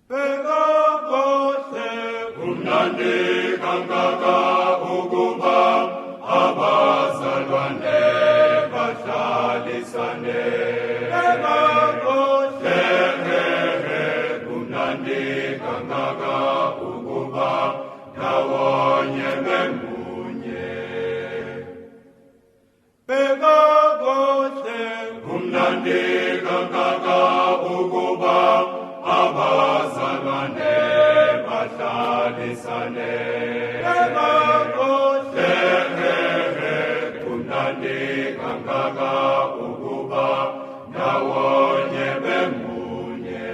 Pekakose kumnandi kangaka ukuba abazalwane bahlalisane. Pekakose kumnandi kangaka ukuba ndawonye bemunye. Pekakose kumnandi kangaka ukuba abazalwane bahlalisane. Pekakose kumnandi kangaka ukuba ndawonye bemunye.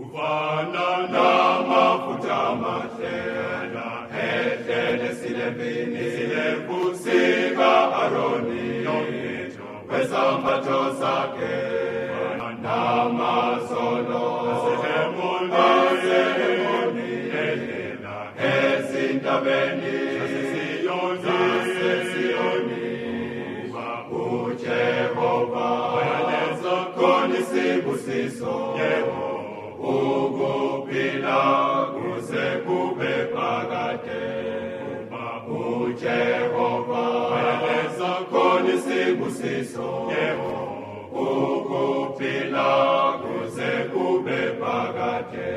Ufana namafutha amahlala ehlele silembini silebusika Aroni wezambatho zakhe namasono asehemoni elela ezintabeni zasesiyoni uba uJehova wayenza khona isibusiso ukuphila kuze kube phakade. Uba uJehova wayenza khona isibusiso ukuphila kuze kube phakade.